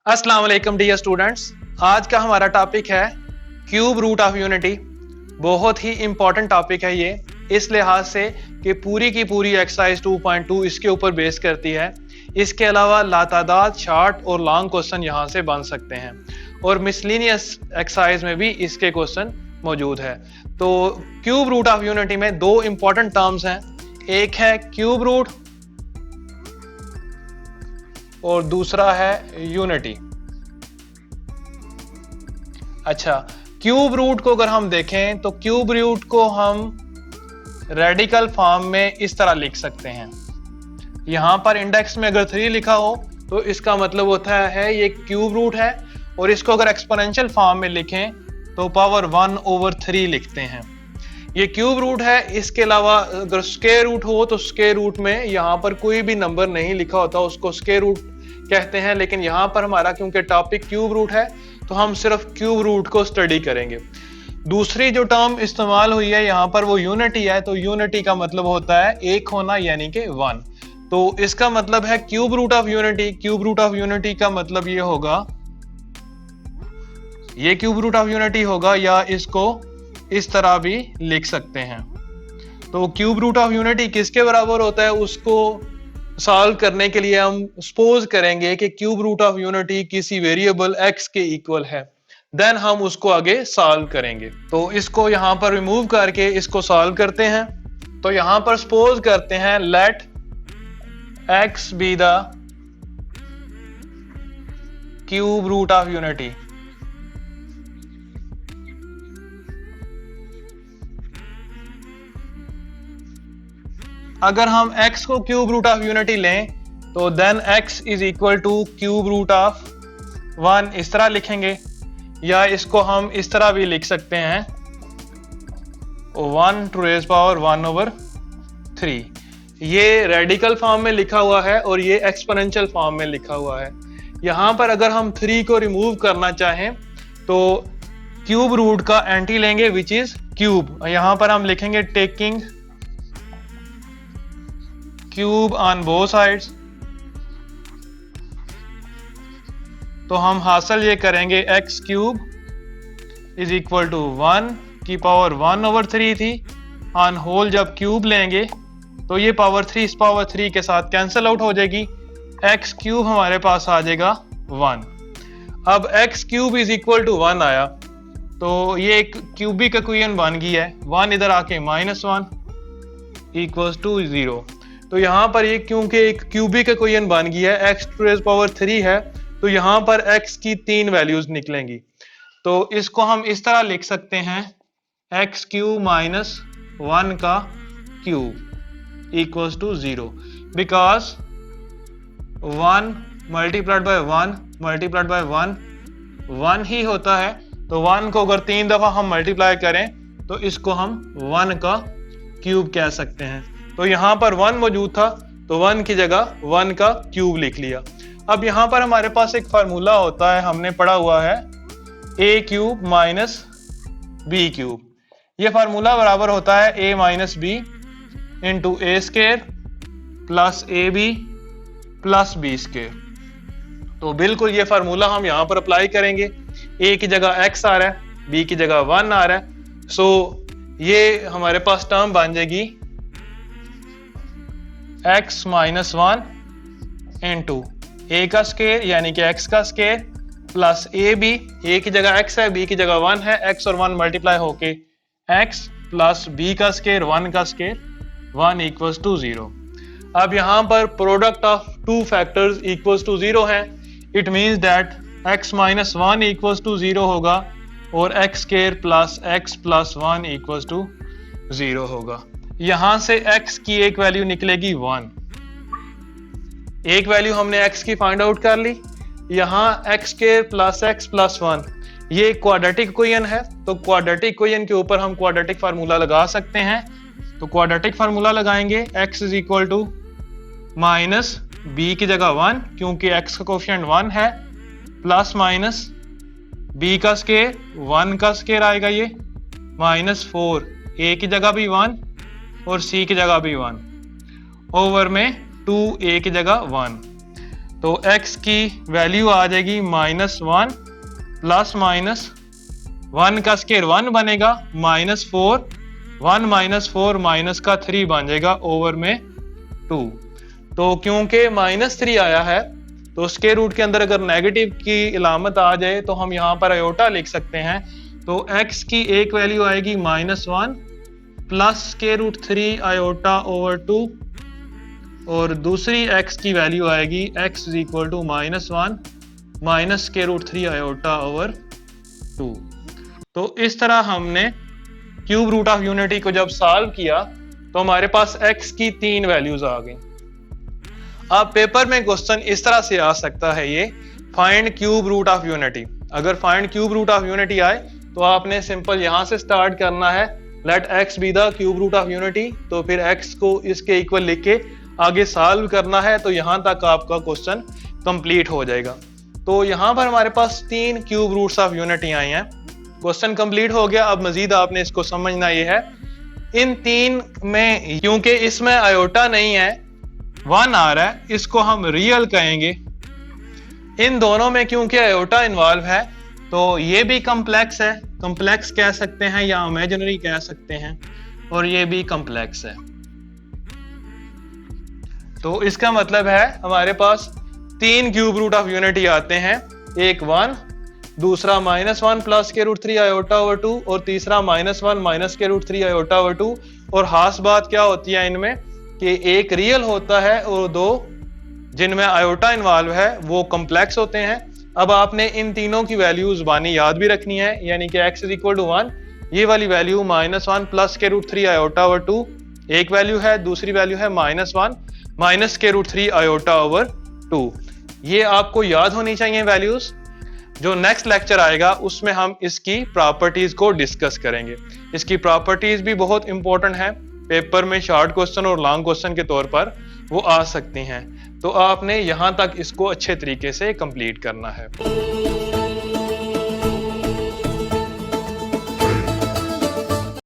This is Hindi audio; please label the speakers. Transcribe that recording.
Speaker 1: अस्सलाम वालेकुम डियर स्टूडेंट्स। आज का हमारा टॉपिक है क्यूब रूट ऑफ यूनिटी। बहुत ही इंपॉर्टेंट टॉपिक है ये, इस लिहाज से कि पूरी की पूरी एक्सरसाइज 2.2 इसके ऊपर बेस करती है। इसके अलावा लातादाद शॉर्ट और लॉन्ग क्वेश्चन यहाँ से बन सकते हैं और मिसलिनियस एक्सरसाइज में भी इसके क्वेश्चन मौजूद है। तो क्यूब रूट ऑफ यूनिटी में दो इंपॉर्टेंट टर्म्स हैं, एक है क्यूब रूट और दूसरा है यूनिटी। अच्छा, क्यूब रूट को अगर हम देखें तो क्यूब रूट को हम रेडिकल फॉर्म में इस तरह लिख सकते हैं। यहां पर इंडेक्स में अगर 3 लिखा हो तो इसका मतलब होता है ये क्यूब रूट है, और इसको अगर एक्सपोनेंशियल फॉर्म में लिखें तो पावर 1/3 लिखते हैं। ये क्यूब रूट है। इसके अलावा अगर स्क्वायर रूट हो तो स्क्वायर रूट में यहाँ पर कोई भी नंबर नहीं लिखा होता, उसको स्क्वायर रूट कहते हैं। लेकिन यहाँ पर हमारा क्योंकि टॉपिक क्यूब रूट है तो हम सिर्फ क्यूब रूट को स्टडी करेंगे। दूसरी जो टर्म इस्तेमाल हुई है यहाँ पर वो यूनिटी है। तो यूनिटी का मतलब होता है एक होना, यानी कि 1। तो इसका मतलब है cube root of unity. Cube root of unity का मतलब ये होगा, ये क्यूब रूट ऑफ यूनिटी होगा, या इसको इस तरह भी लिख सकते हैं। तो क्यूब रूट ऑफ यूनिटी किसके बराबर होता है, उसको सॉल्व करने के लिए हम सपोज करेंगे कि क्यूब रूट ऑफ यूनिटी किसी वेरिएबल x के इक्वल है, देन हम उसको आगे सॉल्व करेंगे। तो इसको यहां पर रिमूव करके इसको सॉल्व करते हैं। तो यहां पर सपोज करते हैं let x be the cube root of unity. अगर हम x को क्यूब रूट ऑफ यूनिटी लें तो then x is equal to cube root of 1 इस तरह लिखेंगे, या इसको हम इस तरह भी लिख सकते हैं 1 टू रेज पावर 1/3। ये रेडिकल फॉर्म में लिखा हुआ है और ये एक्सपोनेंशियल फॉर्म में लिखा हुआ है। यहां पर अगर हम 3 को रिमूव करना चाहें तो क्यूब रूट का एंटी लेंगे विच इज क्यूब। यहां पर हम लिखेंगे taking cube on both sides. तो हम हासिल ये करेंगे x cube is equal to 1 की पावर 1/3 थी, ऑन होल जब क्यूब लेंगे तो ये पावर 3 इस पावर 3 के साथ कैंसिल आउट हो जाएगी, x क्यूब हमारे पास आ जाएगा 1। अब x cube is equal to 1 आया तो ये एक क्यूबिक इक्वेशन बन गई है। 1 इधर आके -1 इक्वल्स टू 0। तो यहाँ पर ये क्योंकि एक क्यूबिक इक्वेशन बन गई है, x टू रेज पावर 3 है, तो यहाँ पर x की 3 वैल्यूज निकलेंगी। तो इसको हम इस तरह लिख सकते हैं x क्यूब -1 का cube equals to 0, because 1 multiplied by 1 multiplied by 1 1 ही होता है। तो 1 को अगर 3 दफा हम मल्टीप्लाई करें तो इसको हम 1 का क्यूब कह सकते हैं। तो यहां पर 1 मौजूद था तो 1 की जगह 1 का क्यूब लिख लिया। अब यहां पर हमारे पास एक फार्मूला होता है, हमने पढ़ा हुआ है a cube minus B cube. यह फार्मूला बराबर होता है a minus B into A square plus A B plus B square. तो बिल्कुल ये फार्मूला हम यहां पर अप्लाई करेंगे। a की जगह x आ रहा है, b की जगह 1 आ रहा है। सो ये हमारे पास टर्म बन जाएगी x माइनस 1 इंटू ए का स्क्वायर यानी कि x का स्क्वायर प्लस ए बी, ए की जगह x है, b की जगह 1 है, x और 1 मल्टीप्लाई होके x प्लस b का स्क्वायर 1 का स्क्वायर 1 इक्वल्स टू 0। अब यहां पर product of 2 factors equals to 0 है। It means that x minus 1 equals to 0 होगा और x square plus x plus 1 equals to 0 होगा। यहां से x की एक वैल्यू निकलेगी 1। एक वैल्यू हमने x की फाइंड आउट कर ली। यहां x square plus x plus 1 ये क्वाड्रेटिक इक्वेशन है, तो क्वाड्रेटिक इक्वेशन के ऊपर हम क्वाड्रेटिक फार्मूला लगा सकते हैं। तो क्वाड्रेटिक फार्मूला लगाएंगे x is equal to minus b की जगह 1 क्योंकि x का कोफिशिएंट 1 है, प्लस माइनस b का स्क्वायर 1 का स्क्वायर आएगा, ये -4 a की जगह भी 1 और c की जगह भी 1 ओवर में 2 a की जगह 1। तो x की वैल्यू आ जाएगी -1 प्लस माइनस 1 का स्केयर 1 बनेगा -4, 1 -4 माइनस का 3 बन जाएगा ओवर में 2। तो क्योंकि -3 आया है तो स्क्वायर रूट के अंदर अगर नेगेटिव की इलामत आ जाए तो हम यहाँ पर आयोटा लिख सकते हैं। तो x की एक वैल्यू आएगी -1 plus square root 3 iota over 2 और दूसरी x की वैल्यू आएगी x is equal to -1 minus square root 3 iota over 2। तो इस तरह हमने क्यूब रूट ऑफ यूनिटी को जब सॉल्व किया तो हमारे पास x की 3 वैल्यूज आ गई। अब पेपर में क्वेश्चन इस तरह से आ सकता है, ये find cube root of unity. अगर find cube root of unity आए तो आपने सिंपल यहां से स्टार्ट करना है, let x be the cube root of unity. तो फिर x को इसके इक्वल लिख के आगे सॉल्व करना है, तो यहां तक आपका क्वेश्चन कंप्लीट हो जाएगा। तो यहां पर हमारे पास 3 क्यूब रूट्स ऑफ यूनिटी आई हैं। क्वेश्चन कंप्लीट हो गया। अब मजीद आपने इसको समझना ये है, इन 3 में क्योंकि इसमें आयोटा नहीं है 1 आ रहा है, इसको हम रियल कहेंगे। इन दोनों में क्योंकि आयोटा इन्वॉल्व है तो ये भी कॉम्प्लेक्स है, कॉम्प्लेक्स कह सकते हैं या इमेजिनरी कह सकते हैं, और ये भी कॉम्प्लेक्स है। तो इसका मतलब है हमारे पास 3 क्यूब रूट ऑफ यूनिटी आते हैं, एक 1, दूसरा -1 प्लस के रूट 3 आयोटा ओवर 2 और तीसरा -1 माइनस के रूट 3 आयोटा ओवर 2। और खास बात क्या होती है इनमें कि एक रियल होता है और 2 जिनमें आयोटा इन्वॉल्व है वो कॉम्प्लेक्स होते हैं। अब आपने इन तीनों की वैल्यूज बानी याद भी रखनी है, यानी कि x इज इक्वल टू 1, ये वाली वैल्यू -1 प्लस के रूट 3 आयोटा ओवर 2 एक वैल्यू है, दूसरी वैल्यू है -1 माइनस के रूट 3 आयोटा ओवर 2। ये आपको याद होनी चाहिए वैल्यूज। जो नेक्स्ट लेक्चर आएगा उसमें हम इसकी प्रॉपर्टीज को डिस्कस करेंगे। इसकी प्रॉपर्टीज भी बहुत इंपॉर्टेंट है, पेपर में शॉर्ट क्वेश्चन और लॉन्ग क्वेश्चन के तौर पर वो आ सकती हैं। तो आपने यहां तक इसको अच्छे तरीके से कंप्लीट करना है।